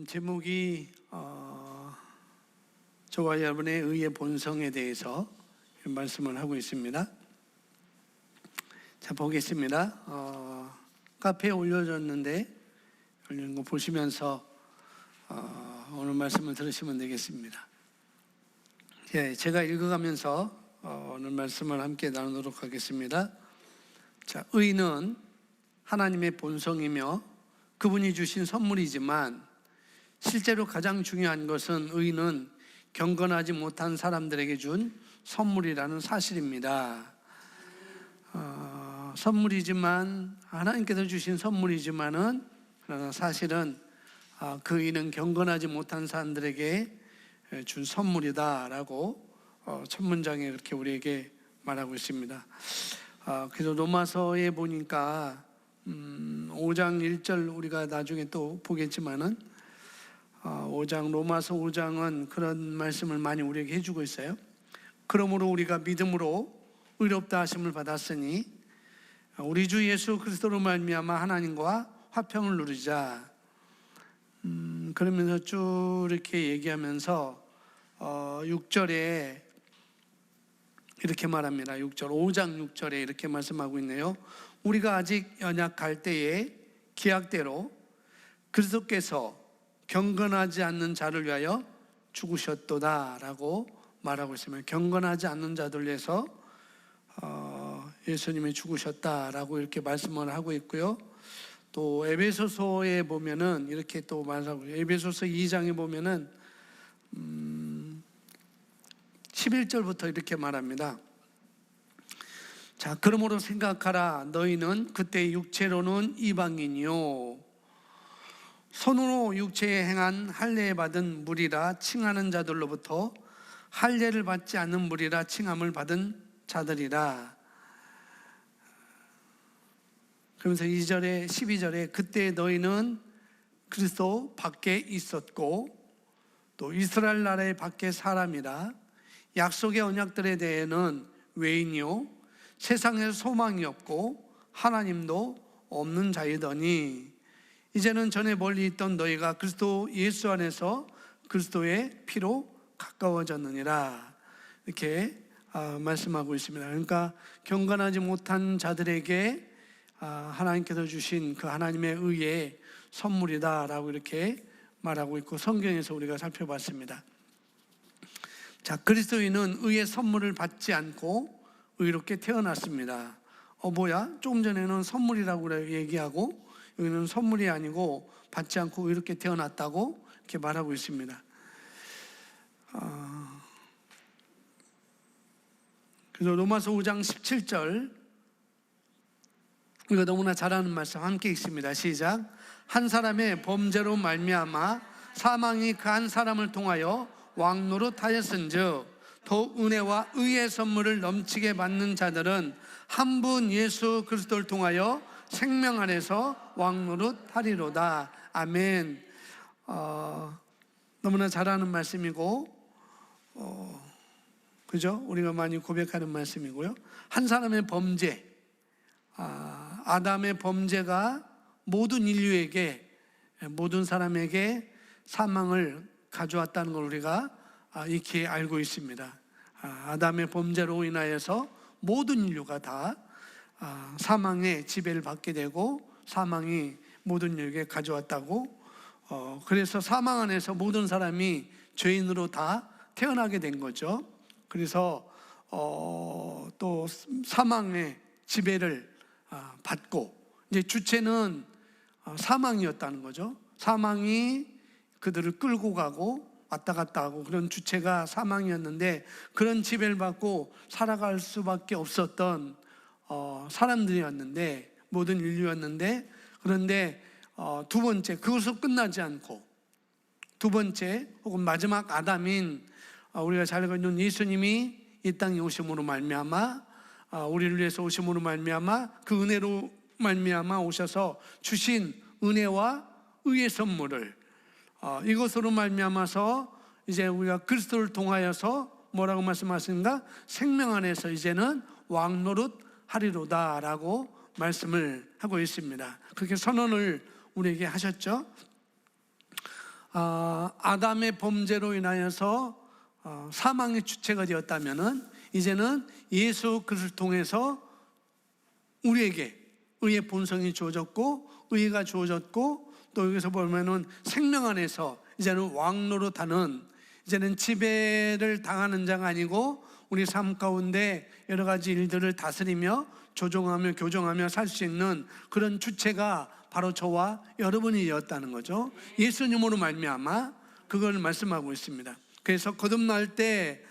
제목이 저와 여러분의 의의 본성에 대해서 말씀을 하고 있습니다. 자, 보겠습니다. 카페에 올려졌는데 올리는 거 보시면서 오늘 말씀을 들으시면 되겠습니다. 제가 읽어가면서 오늘 말씀을 함께 나누도록 하겠습니다. 자, 의는 하나님의 본성이며 그분이 주신 선물이지만 실제로 가장 중요한 것은 의는 경건하지 못한 사람들에게 준 선물이라는 사실입니다. 선물이지만 하나님께서 주신 선물이지만은 그러나 사실은 그 의는 경건하지 못한 사람들에게 준 선물이다라고 첫 문장에 그렇게 우리에게 말하고 있습니다. 그래서 로마서에 보니까 5장 1절 우리가 나중에 또 보겠지만은 5장 로마서 5장은 그런 말씀을 많이 우리에게 해주고 있어요. 그러므로 우리가 믿음으로 의롭다 하심을 받았으니 우리 주 예수 그리스도로 말미암아 하나님과 화평을 누리자. 그러면서 쭉 이렇게 얘기하면서 6절에 이렇게 말합니다. 5장 6절에 이렇게 말씀하고 있네요. 우리가 아직 연약할 때에 기약대로 그리스도께서 경건하지 않는 자를 위하여 죽으셨도다 라고 말하고 있습니다. 경건하지 않는 자들 위해서 예수님이 죽으셨다라고 이렇게 말씀을 하고 있고요. 또 에베소서에 보면은 이렇게 또 말하고, 에베소서 2장에 보면은 11절부터 이렇게 말합니다. 자, 그러므로 생각하라. 너희는 그때 육체로는 이방인이요 손으로 육체에 행한 할례 받은 무리라 칭하는 자들로부터 할례를 받지 않는 무리라 칭함을 받은 자들이라. 그러면서 2절에 12절에 그때 너희는 그리스도 밖에 있었고 또 이스라엘 나라의 밖에 사람이라 약속의 언약들에 대해는 외인이요 세상에 소망이 없고 하나님도 없는 자이더니 이제는 전에 멀리 있던 너희가 그리스도 예수 안에서 그리스도의 피로 가까워졌느니라 이렇게 말씀하고 있습니다. 그러니까 경건하지 못한 자들에게 하나님께서 주신 그 하나님의 의의 선물이다라고 이렇게 말하고 있고 성경에서 우리가 살펴봤습니다. 자, 그리스도인은 의의 선물을 받지 않고 의롭게 태어났습니다. 뭐야? 조금 전에는 선물이라고 얘기하고 여기는 선물이 아니고 받지 않고 의롭게 태어났다고 이렇게 말하고 있습니다. 그래서 로마서 5장 17절 이거 너무나 잘 아는 말씀 함께 읽습니다. 시작. 한 사람의 범죄로 말미암아 사망이 그 한 사람을 통하여 왕노릇하였은즉 더 은혜와 의의 선물을 넘치게 받는 자들은 한 분 예수 그리스도를 통하여 생명 안에서 왕노릇하리로다. 아멘. 너무나 잘 아는 말씀이고 그죠? 우리가 많이 고백하는 말씀이고요. 한 사람의 범죄, 아담의 범죄가 모든 인류에게, 모든 사람에게 사망을 가져왔다는 걸 우리가 익히 알고 있습니다. 아담의 범죄로 인하여서 모든 인류가 다 사망의 지배를 받게 되고 사망이 모든 인류에게 가져왔다고, 그래서 사망 안에서 모든 사람이 죄인으로 다 태어나게 된 거죠. 그래서 또 사망의 지배를 받고 이제 주체는 사망이었다는 거죠. 사망이 그들을 끌고 가고 왔다 갔다 하고 그런 주체가 사망이었는데 그런 지배를 받고 살아갈 수밖에 없었던 사람들이었는데 모든 인류였는데 그런데 두 번째 그것으로 끝나지 않고 두 번째 혹은 마지막 아담인 우리가 잘 알고 있는 예수님이 이 땅에 오심으로 말미암아 우리를 위해서 오심으로 말미암아 그 은혜로 말미암아 오셔서 주신 은혜와 의의 선물을 이것으로 말미암아서 이제 우리가 그리스도를 통하여서 뭐라고 말씀하시는가? 생명 안에서 이제는 왕노릇 하리로다라고 말씀을 하고 있습니다. 그렇게 선언을 우리에게 하셨죠. 아담의 범죄로 인하여서 사망의 주체가 되었다면은 이제는 예수 그리스도를 통해서 우리에게 의의 본성이 주어졌고 의가 주어졌고 또 여기서 보면은 생명 안에서 이제는 왕노릇하는, 이제는 지배를 당하는 자가 아니고 우리 삶 가운데 여러 가지 일들을 다스리며 조종하며 교정하며 살 수 있는 그런 주체가 바로 저와 여러분이 되었다는 거죠. 예수님으로 말미암아 그걸 말씀하고 있습니다. 그래서 거듭날 때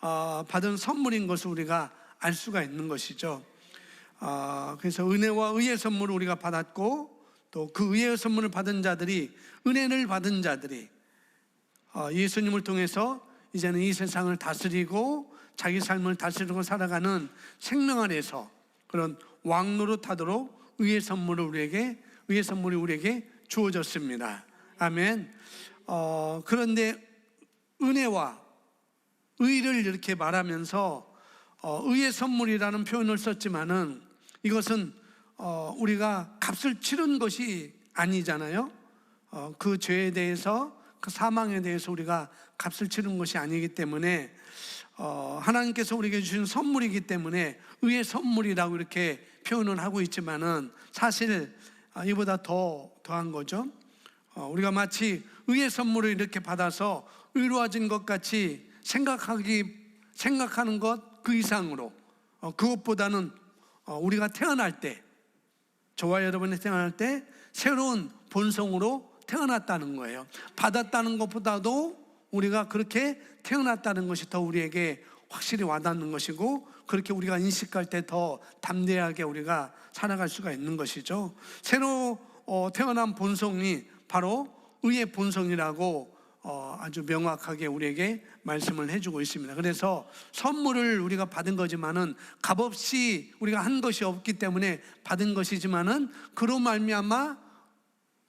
받은 선물인 것을 우리가 알 수가 있는 것이죠. 그래서 은혜와 의의 선물을 우리가 받았고 또 그 의의 선물을 받은 자들이, 은혜를 받은 자들이 예수님을 통해서 이제는 이 세상을 다스리고 자기 삶을 다스리고 살아가는 생명 안에서 그런 왕노릇하도록 의의 선물이 우리에게 주어졌습니다. 아멘. 그런데 은혜와 의를 이렇게 말하면서 의의 선물이라는 표현을 썼지만은 이것은 우리가 값을 치른 것이 아니잖아요. 그 죄에 대해서, 그 사망에 대해서 우리가 값을 치른 것이 아니기 때문에 하나님께서 우리에게 주신 선물이기 때문에 의의 선물이라고 이렇게 표현을 하고 있지만은 사실 이보다 더한 거죠. 우리가 마치 의의 선물을 이렇게 받아서 의로워진 것 같이 생각하는 것 그 이상으로, 그것보다는 우리가 태어날 때, 저와 여러분이 태어날 때 새로운 본성으로 태어났다는 거예요. 받았다는 것보다도 우리가 그렇게 태어났다는 것이 더 우리에게 확실히 와닿는 것이고, 그렇게 우리가 인식할 때 더 담대하게 우리가 살아갈 수가 있는 것이죠. 새로 태어난 본성이 바로 의의 본성이라고 아주 명확하게 우리에게 말씀을 해주고 있습니다. 그래서 선물을 우리가 받은 거지만은 값없이 우리가 한 것이 없기 때문에 받은 것이지만은 그로 말미암아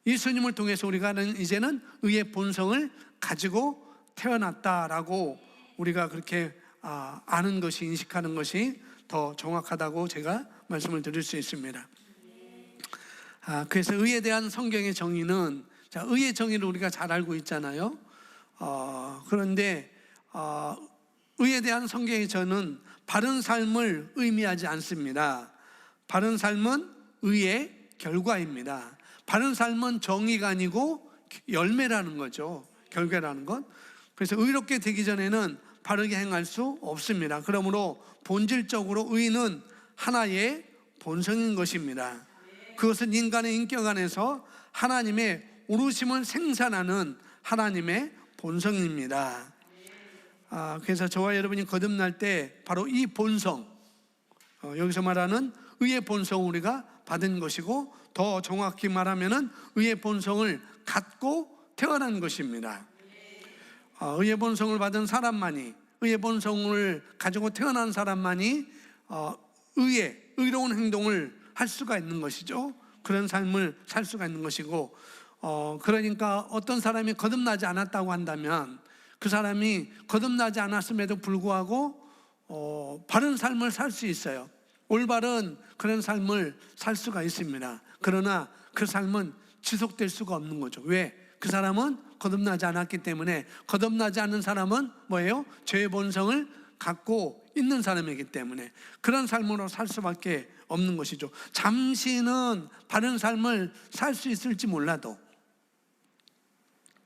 예수님을 통해서 우리가는 이제는 의의 본성을 가지고 태어났다라고 우리가 그렇게 아는 것이, 인식하는 것이 더 정확하다고 제가 말씀을 드릴 수 있습니다. 그래서 의에 대한 성경의 정의는, 의의 정의를 우리가 잘 알고 있잖아요. 그런데 의에 대한 성경의 저는 바른 삶을 의미하지 않습니다. 바른 삶은 의의 결과입니다. 바른 삶은 정의가 아니고 열매라는 거죠. 결과라는 것. 그래서 의롭게 되기 전에는 바르게 행할 수 없습니다. 그러므로 본질적으로 의는 하나의 본성인 것입니다. 그것은 인간의 인격 안에서 하나님의 오르심을 생산하는 하나님의 본성입니다. 그래서 저와 여러분이 거듭날 때 바로 이 본성, 여기서 말하는 의의 본성을 우리가 받은 것이고, 더 정확히 말하면은 의의 본성을 갖고 태어난 것입니다. 의의 본성을 받은 사람만이, 의의 본성을 가지고 태어난 사람만이 의로운 행동을 할 수가 있는 것이죠. 그런 삶을 살 수가 있는 것이고, 그러니까 어떤 사람이 거듭나지 않았다고 한다면 그 사람이 거듭나지 않았음에도 불구하고 바른 삶을 살 수 있어요. 올바른 그런 삶을 살 수가 있습니다. 그러나 그 삶은 지속될 수가 없는 거죠. 왜? 그 사람은 거듭나지 않았기 때문에. 거듭나지 않는 사람은 뭐예요? 죄의 본성을 갖고 있는 사람이기 때문에 그런 삶으로 살 수밖에 없는 것이죠. 잠시는 바른 삶을 살 수 있을지 몰라도,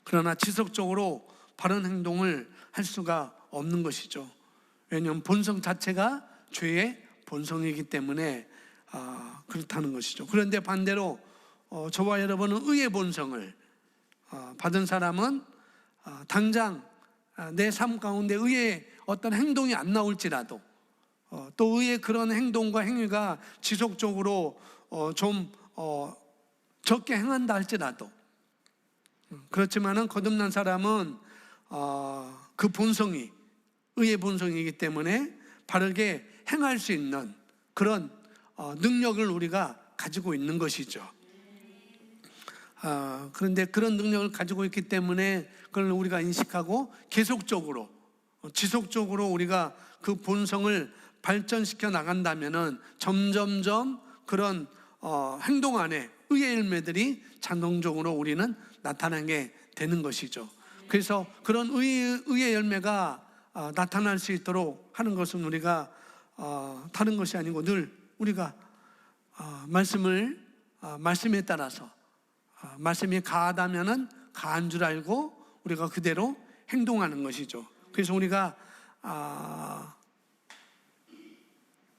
그러나 지속적으로 바른 행동을 할 수가 없는 것이죠. 왜냐하면 본성 자체가 죄의 본성이기 때문에 그렇다는 것이죠. 그런데 반대로 저와 여러분은 의의 본성을 받은 사람은 당장 내 삶 가운데 의의 어떤 행동이 안 나올지라도, 또 의의 그런 행동과 행위가 지속적으로 좀 적게 행한다 할지라도, 그렇지만은 거듭난 사람은 그 본성이 의의 본성이기 때문에 바르게 행할 수 있는 그런 능력을 우리가 가지고 있는 것이죠. 그런데 그런 능력을 가지고 있기 때문에 그걸 우리가 인식하고 계속적으로 지속적으로 우리가 그 본성을 발전시켜 나간다면은 점점점 그런 행동 안에 의의 열매들이 자동적으로 우리는 나타나게 되는 것이죠. 그래서 그런 의의 열매가 나타날 수 있도록 하는 것은 우리가 다른 것이 아니고 늘 우리가 말씀에 따라서 말씀이 가하다면은 가한 줄 알고 우리가 그대로 행동하는 것이죠. 그래서 우리가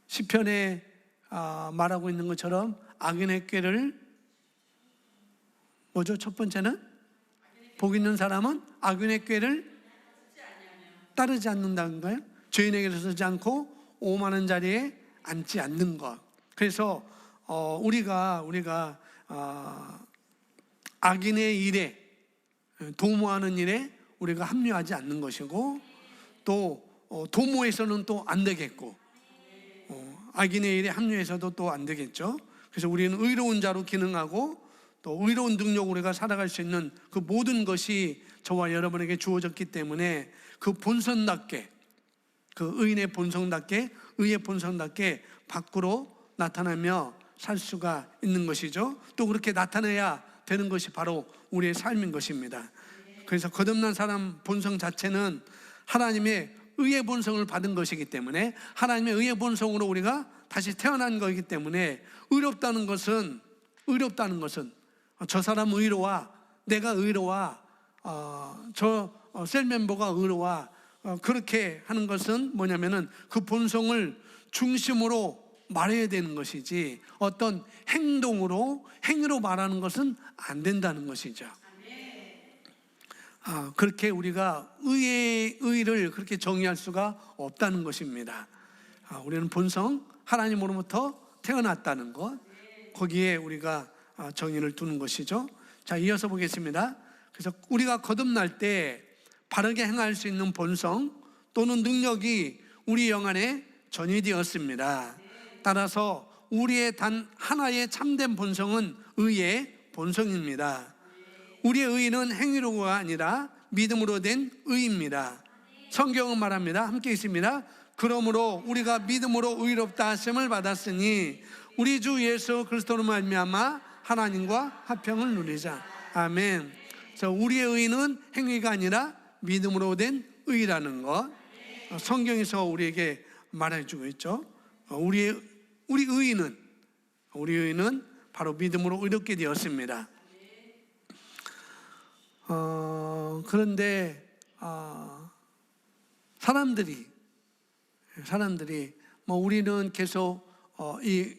시편에 말하고 있는 것처럼 악인의 꾀를 뭐죠? 첫 번째는 복 있는 사람은 악인의 꾀를 따르지 않는다는 거예요. 죄인에게로 서지 않고 오만한 자리에 앉지 않는 것. 그래서 우리가 악인의 일에 도모하는 일에 우리가 합류하지 않는 것이고, 또 도모해서는 또 안 되겠고, 악인의 일에 합류해서도 또 안 되겠죠. 그래서 우리는 의로운 자로 기능하고 또 의로운 능력으로 우리가 살아갈 수 있는 그 모든 것이 저와 여러분에게 주어졌기 때문에 그 본성답게, 그 의인의 본성답게, 의의 본성답게 밖으로 나타나며 살 수가 있는 것이죠. 또 그렇게 나타내야 되는 것이 바로 우리의 삶인 것입니다. 그래서 거듭난 사람 본성 자체는 하나님의 의의 본성을 받은 것이기 때문에, 하나님의 의의 본성으로 우리가 다시 태어난 것이기 때문에, 의롭다는 것은 저 사람 의로와 내가 의로와 저 셀 멤버가 의로와 그렇게 하는 것은 뭐냐면은 그 본성을 중심으로 말해야 되는 것이지, 어떤 행위로 말하는 것은 안 된다는 것이죠. 그렇게 우리가 의를 그렇게 정의할 수가 없다는 것입니다. 우리는 본성, 하나님으로부터 태어났다는 것, 거기에 우리가 정의를 두는 것이죠. 자, 이어서 보겠습니다. 그래서 우리가 거듭날 때 바르게 행할 수 있는 본성 또는 능력이 우리 영 안에 전이되었습니다. 따라서 우리의 단 하나의 참된 본성은 의의 본성입니다. 우리의 의는 행위로가 아니라 믿음으로 된 의입니다. 성경은 말합니다. 함께 있습니다. 그러므로 우리가 믿음으로 의롭다 하심을 받았으니 우리 주 예수 그리스도로 말미암아 하나님과 화평을 누리자. 아멘. 그래서 우리의 의는 행위가 아니라 믿음으로 된 의라는 것, 성경에서 우리에게 말해주고 있죠. 우리 의는 바로 믿음으로 의롭게 되었습니다. 그런데 사람들이 우리는 계속 이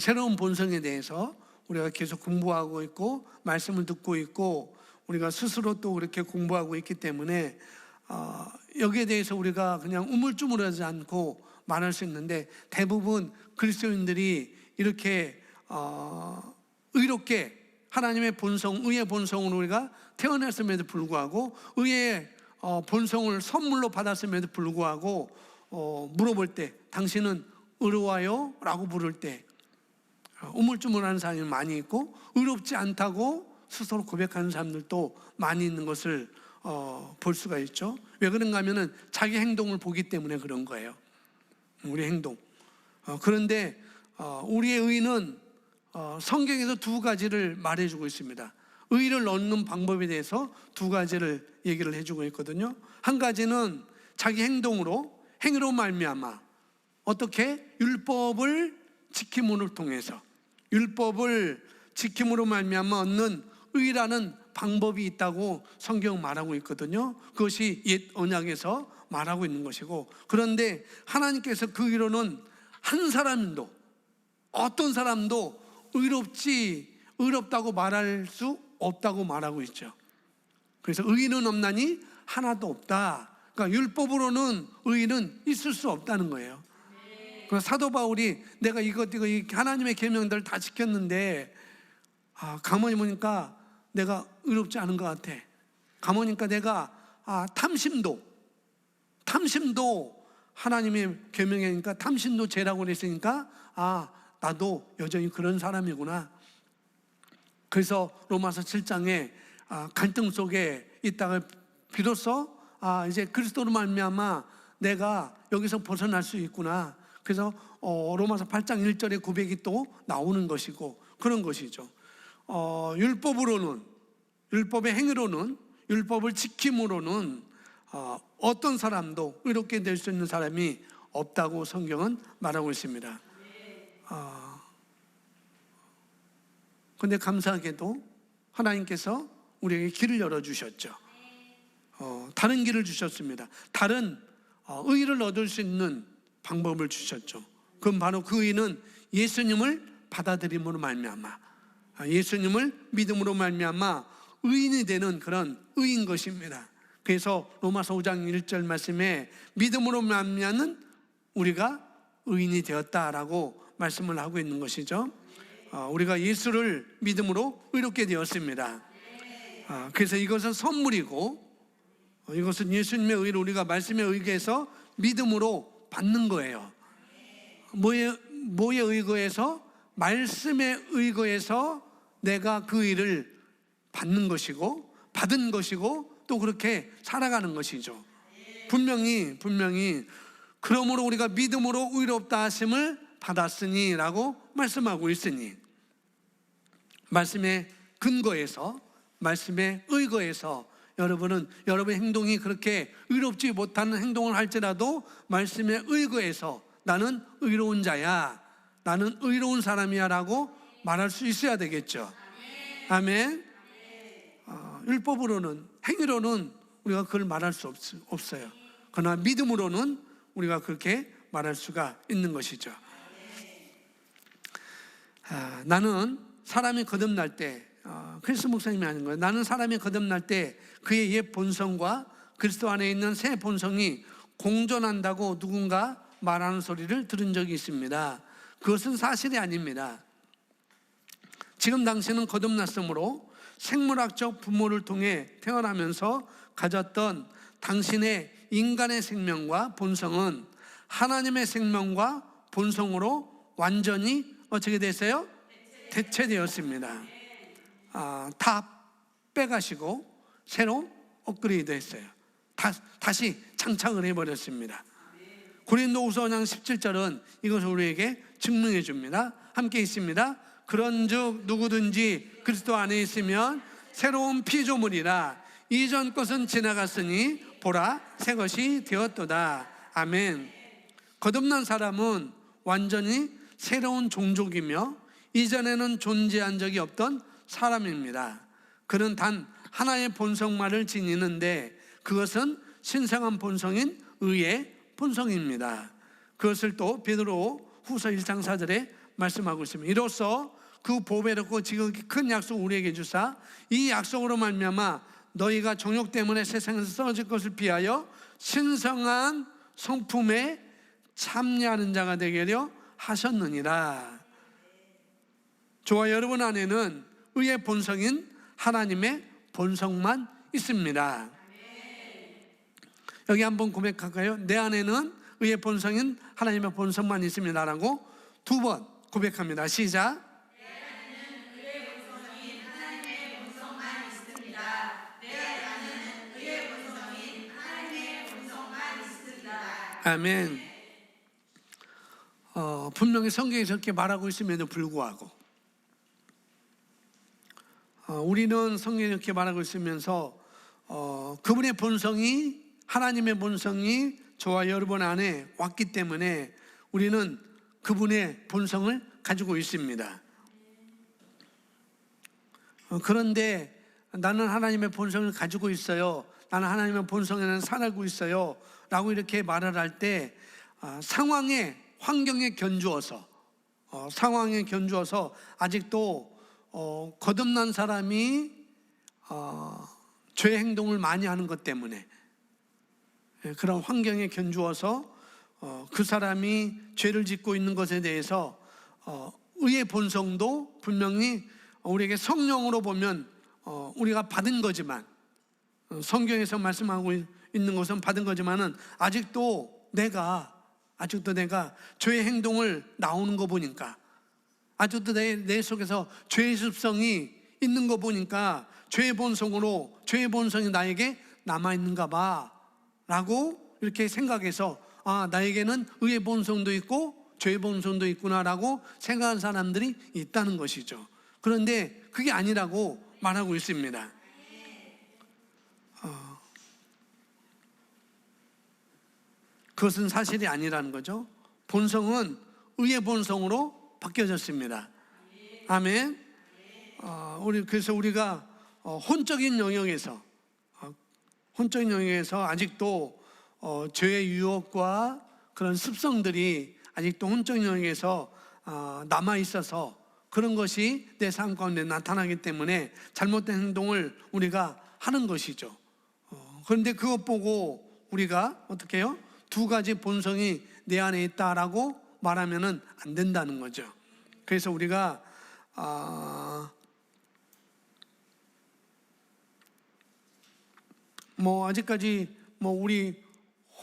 새로운 본성에 대해서 우리가 계속 공부하고 있고 말씀을 듣고 있고 우리가 스스로 또 그렇게 공부하고 있기 때문에 여기에 대해서 우리가 그냥 우물쭈물하지 않고 말할 수 있는데, 대부분 그리스도인들이 이렇게 의롭게 하나님의 본성, 의의 본성으로 우리가 태어났음에도 불구하고, 의의 본성을 선물로 받았음에도 불구하고 물어볼 때 당신은 의로워요? 라고 물을 때 우물쭈물하는 사람이 많이 있고, 의롭지 않다고 스스로 고백하는 사람들도 많이 있는 것을 볼 수가 있죠. 왜 그런가 하면은 자기 행동을 보기 때문에 그런 거예요. 우리 행동. 그런데 우리의 의는 성경에서 두 가지를 말해주고 있습니다. 의를 얻는 방법에 대해서 두 가지를 얘기를 해주고 있거든요. 한 가지는 자기 행위로 말미암아 어떻게 율법을 지킴으로 통해서, 율법을 지킴으로 말미암아 얻는 의라는 방법이 있다고 성경은 말하고 있거든요. 그것이 옛 언약에서 말하고 있는 것이고, 그런데 하나님께서 그 의로는 한 사람도, 어떤 사람도 의롭다고 말할 수 없다고 말하고 있죠. 그래서 의는 없나니 하나도 없다. 그러니까 율법으로는 의는 있을 수 없다는 거예요. 그래서 사도 바울이 내가 이거 하나님의 계명들을 다 지켰는데 가만히 보니까 내가 의롭지 않은 것 같아. 가만히 보니까 내가 탐심도 하나님의 계명이니까 탐심도 죄라고 그랬으니까 나도 여전히 그런 사람이구나. 그래서 로마서 7장에 갈등 속에 있다가 비로소 이제 그리스도로 말미암아 내가 여기서 벗어날 수 있구나. 그래서 로마서 8장 1절의 고백이 또 나오는 것이고 그런 것이죠. 율법으로는 율법의 행위로는, 율법을 지킴으로는 어떤 사람도 의롭게 될 수 있는 사람이 없다고 성경은 말하고 있습니다. 그런데 감사하게도 하나님께서 우리에게 길을 열어주셨죠. 다른 길을 주셨습니다. 다른 의를 얻을 수 있는 방법을 주셨죠. 그건 바로 그 의는 예수님을 받아들임으로 말미암아, 예수님을 믿음으로 말미암아 의인이 되는 그런 의인 것입니다. 그래서 로마서 5장 1절 말씀에 믿음으로 말미암는 우리가 의인이 되었다라고 말씀을 하고 있는 것이죠. 우리가 예수를 믿음으로 의롭게 되었습니다. 그래서 이것은 선물이고, 이것은 예수님의 의를 우리가 말씀에 의거해서 믿음으로 받는 거예요. 뭐에 의거해서? 말씀에 의거해서 내가 그 의를 받는 것이고, 받은 것이고, 또 그렇게 살아가는 것이죠. 분명히 그러므로 우리가 믿음으로 의롭다 하심을 받았으니 라고 말씀하고 있으니, 말씀의 근거에서, 말씀에 의거해서 여러분은 여러분의 행동이 그렇게 의롭지 못한 행동을 할지라도 말씀에 의거해서 나는 의로운 자야, 나는 의로운 사람이야 라고 말할 수 있어야 되겠죠. 아멘. 율법으로는, 행위로는 우리가 그걸 말할 수 없어요. 그러나 믿음으로는 우리가 그렇게 말할 수가 있는 것이죠. 나는 사람이 거듭날 때, 크리스 목사님이 하는 거예요. 나는 사람이 거듭날 때 그의 옛 본성과 그리스도 안에 있는 새 본성이 공존한다고 누군가 말하는 소리를 들은 적이 있습니다. 그것은 사실이 아닙니다. 지금 당신은 거듭났으므로 생물학적 부모를 통해 태어나면서 가졌던 당신의 인간의 생명과 본성은 하나님의 생명과 본성으로 완전히 어떻게 됐어요? 대체되었습니다. 다 빼가시고 새로 업그레이드 했어요. 다시 장착을 해버렸습니다. 고린도후서 5장 17절은 이것을 우리에게 증명해 줍니다. 함께 있습니다. 그런즉 누구든지 그리스도 안에 있으면 새로운 피조물이라, 이전 것은 지나갔으니 보라 새 것이 되었도다. 아멘. 거듭난 사람은 완전히 새로운 종족이며 이전에는 존재한 적이 없던 사람입니다. 그는 단 하나의 본성만을 지니는데 그것은 신성한 본성인 의의 본성입니다. 그것을 또 베드로 후서 1장 4절에 말씀하고 있습니다. 이로써 그 보배롭고 지극히 큰 약속을 우리에게 주사 이 약속으로 말미암아 너희가 정욕 때문에 세상에서 쓰러질 것을 피하여 신성한 성품에 참여하는 자가 되게 하려 하셨느니라. 저와 여러분 안에는 의의 본성인 하나님의 본성만 있습니다. 여기 한번 고백할까요? 내 안에는 의의 본성인 하나님의 본성만 있습니다 라고 두 번 고백합니다. 시작. 내 안에는 의의 본성인 하나님의 본성만 있습니다. 내 안에는 의의 본성인 하나님의 본성만 있습니다. 아멘. 분명히 성경에서 이렇게 말하고 있음에도 불구하고 우리는 성경에 이렇게 말하고 있으면서 그분의 본성이, 하나님의 본성이 저와 여러분 안에 왔기 때문에 우리는 그분의 본성을 가지고 있습니다. 그런데 나는 하나님의 본성을 가지고 있어요, 나는 하나님의 본성에는 살고 있어요 라고 이렇게 말을 할 때 환경에 견주어서 아직도 거듭난 사람이 죄 행동을 많이 하는 것 때문에, 그런 환경에 견주어서 그 사람이 죄를 짓고 있는 것에 대해서 의의 본성도 분명히 우리에게 성령으로 보면 우리가 받은 거지만, 성경에서 말씀하고 있는 것은 받은 거지만은 아직도 내가 죄의 행동을 나오는 거 보니까, 아직도 내 속에서 죄의 습성이 있는 거 보니까 죄의 본성이 나에게 남아있는가 봐 라고 이렇게 생각해서 나에게는 의의 본성도 있고 죄의 본성도 있구나 라고 생각하는 사람들이 있다는 것이죠. 그런데 그게 아니라고 말하고 있습니다. 그것은 사실이 아니라는 거죠. 본성은 의의 본성으로 바뀌어졌습니다. 아멘. 그래서 우리가 혼적인 영역에서 아직도 죄의 유혹과 그런 습성들이 아직도 혼적인 영역에서 남아 있어서 그런 것이 내 삶 가운데 나타나기 때문에 잘못된 행동을 우리가 하는 것이죠. 그런데 그것 보고 우리가 어떻게 해요? 두 가지 본성이 내 안에 있다라고 말하면은 안 된다는 거죠. 그래서 우리가 아직까지 우리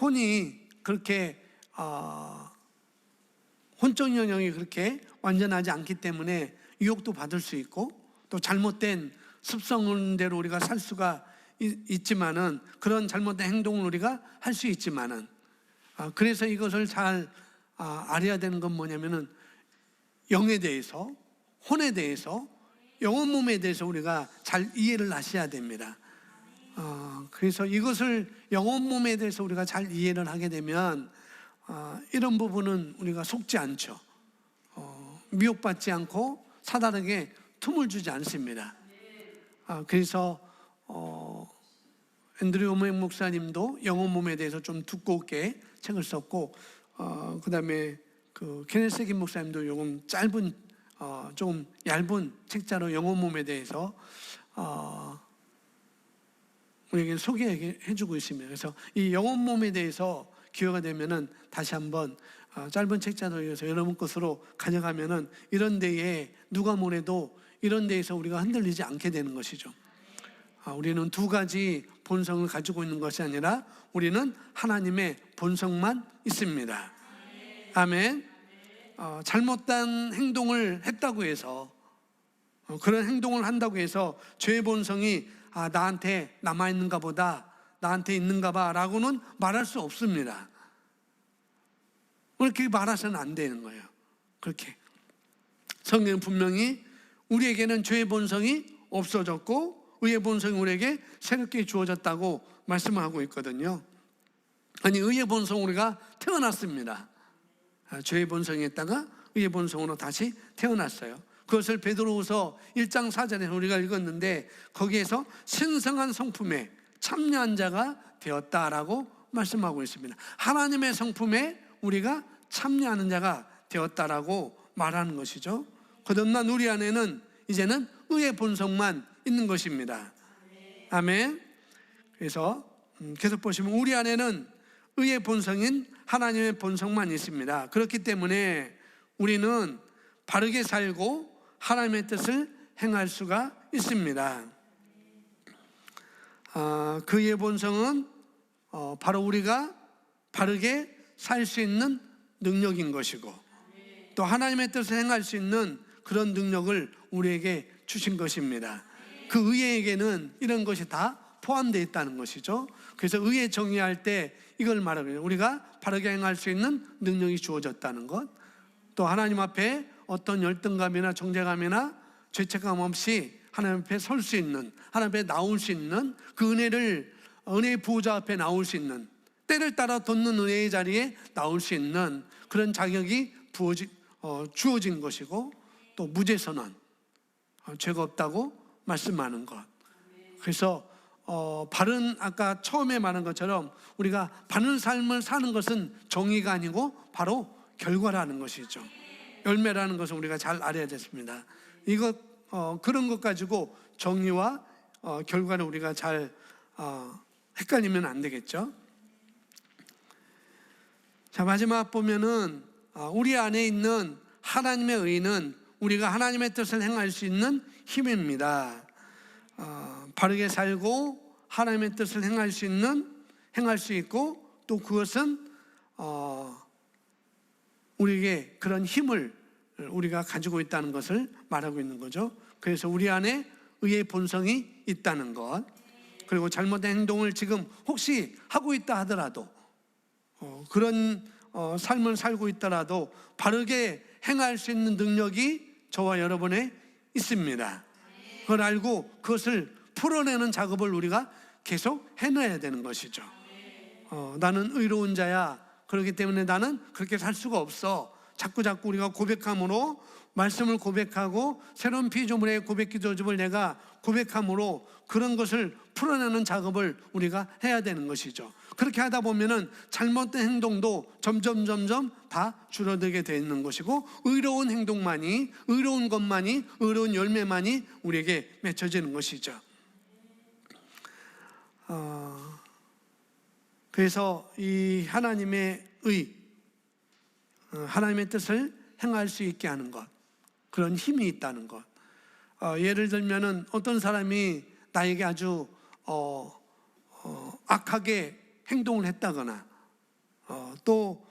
혼이 그렇게 혼적 영역이 그렇게 완전하지 않기 때문에 유혹도 받을 수 있고 또 잘못된 습성대로 우리가 살 수가 있지만은 그런 잘못된 행동을 우리가 할 수 있지만은 그래서 이것을 잘 알아야 되는 건 뭐냐면은 영에 대해서, 혼에 대해서, 영혼 몸에 대해서 우리가 잘 이해를 하셔야 됩니다. 그래서 이것을 영혼 몸에 대해서 우리가 잘 이해를 하게 되면 이런 부분은 우리가 속지 않죠. 미혹받지 않고 사단에게 틈을 주지 않습니다. 그래서 앤드류 오멘 목사님도 영혼 몸에 대해서 좀 두껍게 책을 썼고, 그 다음에 케네스 긴 목사님도 조금 짧은, 좀 얇은 책자로 영혼 몸에 대해서 우리에게 소개해주고 있습니다. 그래서 이 영혼 몸에 대해서 기회가 되면은 다시 한번 짧은 책자로 해서 여러분 것으로 가져가면은 이런 데에 누가 뭐래도 이런 데에서 우리가 흔들리지 않게 되는 것이죠. 우리는 두 가지 본성을 가지고 있는 것이 아니라 우리는 하나님의 본성만 있습니다. 아멘. 잘못된 행동을 했다고 해서 그런 행동을 한다고 해서 죄의 본성이 나한테 남아있는가 보다, 나한테 있는가 봐 라고는 말할 수 없습니다. 그렇게 말하서는 안 되는 거예요. 그렇게 성경은 분명히 우리에게는 죄의 본성이 없어졌고 의의 본성이 우리에게 새롭게 주어졌다고 말씀하고 있거든요. 아니, 의의 본성 우리가 태어났습니다. 죄의 본성이 있다가 의의 본성으로 다시 태어났어요. 그것을 베드로후서 1장 4절에 우리가 읽었는데 거기에서 신성한 성품에 참여한 자가 되었다라고 말씀하고 있습니다. 하나님의 성품에 우리가 참여하는 자가 되었다라고 말하는 것이죠. 거듭난 우리 안에는 이제는 의의 본성만 있는 것입니다. 아멘. 그래서 계속 보시면 우리 안에는 의의 본성인 하나님의 본성만 있습니다. 그렇기 때문에 우리는 바르게 살고 하나님의 뜻을 행할 수가 있습니다. 그 의의 본성은 바로 우리가 바르게 살 수 있는 능력인 것이고 또 하나님의 뜻을 행할 수 있는 그런 능력을 우리에게 주신 것입니다. 그 의에게는 이런 것이 다 포함되어 있다는 것이죠. 그래서 의에 정의할 때 이걸 말하거든요. 우리가 바르게 행할 수 있는 능력이 주어졌다는 것, 또 하나님 앞에 어떤 열등감이나 정죄감이나 죄책감 없이 하나님 앞에 설 수 있는, 하나님 앞에 나올 수 있는 그 은혜의 보좌 앞에 나올 수 있는, 때를 따라 돋는 은혜의 자리에 나올 수 있는 그런 자격이 주어진 것이고 또 무죄선언, 죄가 없다고 말씀하는 것. 그래서 바른, 아까 처음에 말한 것처럼 우리가 바른 삶을 사는 것은 정의가 아니고 바로 결과라는 것이죠. 열매라는 것을 우리가 잘 알아야 됐습니다. 그런 것 가지고 정의와 결과를 우리가 잘 헷갈리면 안 되겠죠. 자, 마지막 보면은 우리 안에 있는 하나님의 의는 우리가 하나님의 뜻을 행할 수 있는 힘입니다. 바르게 살고 하나님의 뜻을 행할 수 있고 또 그것은 우리에게 그런 힘을 우리가 가지고 있다는 것을 말하고 있는 거죠. 그래서 우리 안에 의의 본성이 있다는 것, 그리고 잘못된 행동을 지금 혹시 하고 있다 하더라도 그런 삶을 살고 있더라도 바르게 행할 수 있는 능력이 저와 여러분에 있습니다. 그걸 알고 그것을 풀어내는 작업을 우리가 계속 해놔야 되는 것이죠. 나는 의로운 자야, 그렇기 때문에 나는 그렇게 살 수가 없어. 자꾸 우리가 고백함으로, 말씀을 고백하고 새로운 피조물의 고백 기도집을 내가 고백함으로 그런 것을 풀어내는 작업을 우리가 해야 되는 것이죠. 그렇게 하다 보면은 잘못된 행동도 점점 다 줄어들게 되는 것이고, 의로운 행동만이, 의로운 것만이, 의로운 열매만이 우리에게 맺혀지는 것이죠. 그래서 이 하나님의 하나님의 뜻을 행할 수 있게 하는 것, 그런 힘이 있다는 것. 예를 들면은 어떤 사람이 나에게 아주 악하게 행동을 했다거나, 또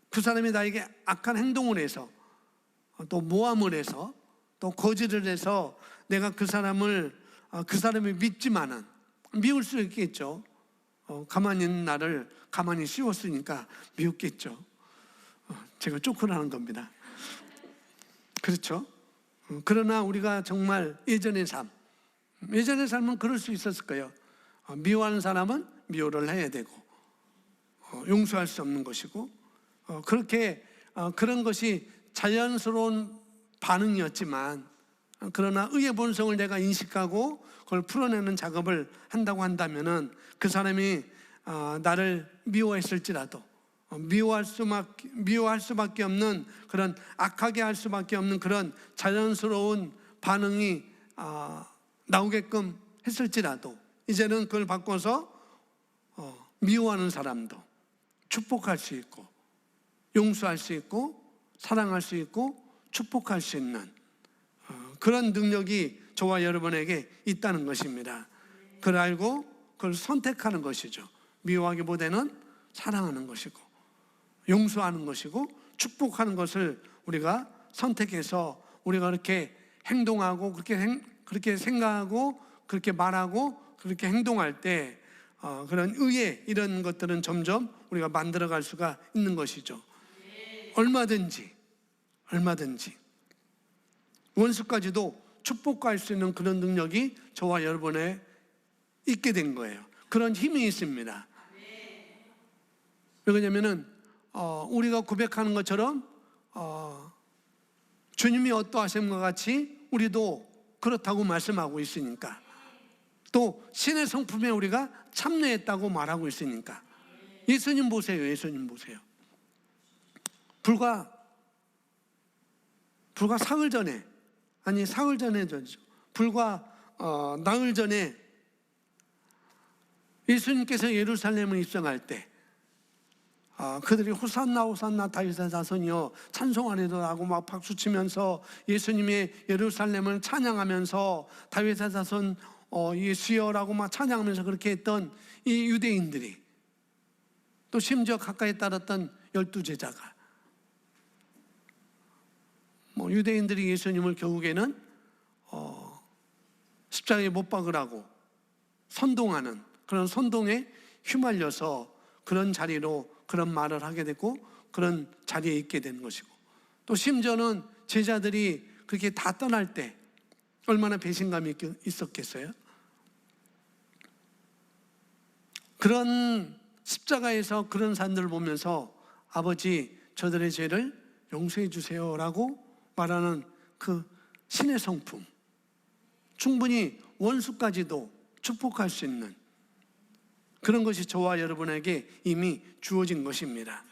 그 사람이 나에게 악한 행동을 해서, 또 모함을 해서, 또 거짓을 해서 내가 그 사람이 믿지만은, 미울 수 있겠죠. 가만히 있는 나를 가만히 씌웠으니까 미웠겠죠. 제가 쪼크라는 겁니다. 그렇죠? 그러나 우리가 정말 예전의 삶은 그럴 수 있었을 거예요. 미워하는 사람은 미워를 해야 되고, 용서할 수 없는 것이고, 그렇게 그런 것이 자연스러운 반응이었지만, 그러나 의의 본성을 내가 인식하고 그걸 풀어내는 작업을 한다고 한다면은 그 사람이 나를 미워했을지라도, 미워할 수밖에 없는, 그런 악하게 할 수밖에 없는 그런 자연스러운 반응이 나오게끔 했을지라도, 이제는 그걸 바꿔서 미워하는 사람도 축복할 수 있고, 용서할 수 있고, 사랑할 수 있고, 축복할 수 있는 그런 능력이 저와 여러분에게 있다는 것입니다. 그걸 알고 그걸 선택하는 것이죠. 미워하기보다는 사랑하는 것이고, 용서하는 것이고, 축복하는 것을 우리가 선택해서 우리가 그렇게 행동하고, 그렇게 생각하고, 그렇게 말하고, 그렇게 행동할 때 그런 의의 이런 것들은 점점 우리가 만들어갈 수가 있는 것이죠. 얼마든지 원수까지도 축복할 수 있는 그런 능력이 저와 여러분에 있게 된 거예요. 그런 힘이 있습니다. 왜냐면은 우리가 고백하는 것처럼 주님이 어떠하심과 같이 우리도 그렇다고 말씀하고 있으니까, 또 신의 성품에 우리가 참여했다고 말하고 있으니까. 예수님 보세요. 불과 사흘 전에, 불과 나흘 전에 예수님께서 예루살렘을 입성할 때 그들이 호산나 다윗의 자손이여 찬송하리로다 하고 막 박수치면서 예수님의 예루살렘을 찬양하면서 다윗의 자손 예수여라고 막 찬양하면서 그렇게 했던 이 유대인들이, 또 심지어 가까이 따랐던 12제자가, 유대인들이 예수님을 결국에는 십자가에 못 박으라고 선동하는 그런 선동에 휘말려서 그런 자리로 그런 말을 하게 됐고, 그런 자리에 있게 된 것이고, 또 심지어는 제자들이 그렇게 다 떠날 때 얼마나 배신감이 있었겠어요? 그런 십자가에서 그런 사람들을 보면서 아버지 저들의 죄를 용서해 주세요라고 말하는 그 신의 성품, 충분히 원수까지도 축복할 수 있는 그런 것이 저와 여러분에게 이미 주어진 것입니다.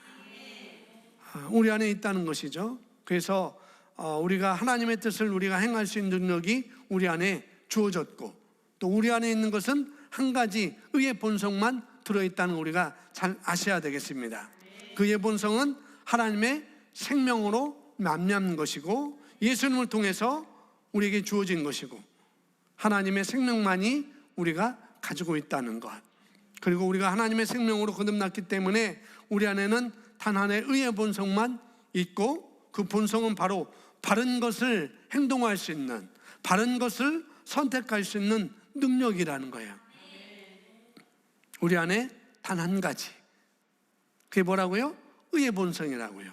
우리 안에 있다는 것이죠. 그래서 우리가 하나님의 뜻을 우리가 행할 수 있는 능력이 우리 안에 주어졌고, 또 우리 안에 있는 것은 한 가지 의의 본성만 들어있다는 우리가 잘 아셔야 되겠습니다. 그 의의 본성은 하나님의 생명으로 만난 것이고, 예수님을 통해서 우리에게 주어진 것이고, 하나님의 생명만이 우리가 가지고 있다는 것. 그리고 우리가 하나님의 생명으로 거듭났기 때문에 우리 안에는 단 하나의 의의 본성만 있고, 그 본성은 바로 바른 것을 행동할 수 있는, 바른 것을 선택할 수 있는 능력이라는 거예요. 우리 안에 단 한 가지, 그게 뭐라고요? 의의 본성이라고요.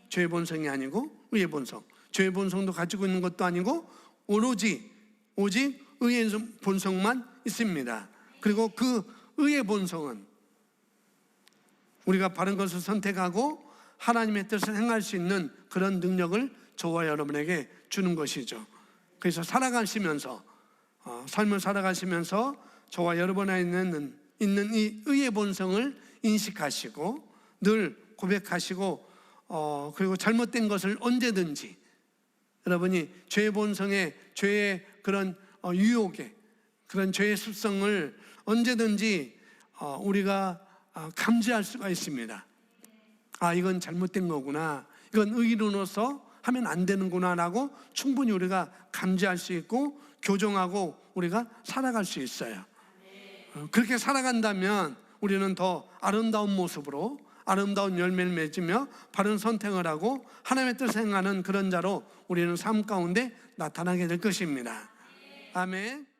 죄의 본성이 아니고 의의 본성. 죄의 본성도 가지고 있는 것도 아니고 오직 의의 본성만 있습니다. 그리고 그 의의 본성은 우리가 바른 것을 선택하고 하나님의 뜻을 행할 수 있는 그런 능력을 저와 여러분에게 주는 것이죠. 그래서 살아가시면서 삶을 살아가시면서 저와 여러분 안에 있는 이 의의 본성을 인식하시고 늘 고백하시고 그리고 잘못된 것을 언제든지 여러분이 죄의 본성에 죄의 그런 유혹에 그런 죄의 습성을 언제든지 우리가 감지할 수가 있습니다. 이건 잘못된 거구나, 이건 의로로서 하면 안 되는구나 라고 충분히 우리가 감지할 수 있고 교정하고 우리가 살아갈 수 있어요. 그렇게 살아간다면 우리는 더 아름다운 모습으로 아름다운 열매를 맺으며 바른 선택을 하고 하나님의 뜻을 행하는 그런 자로 우리는 삶 가운데 나타나게 될 것입니다. 아멘.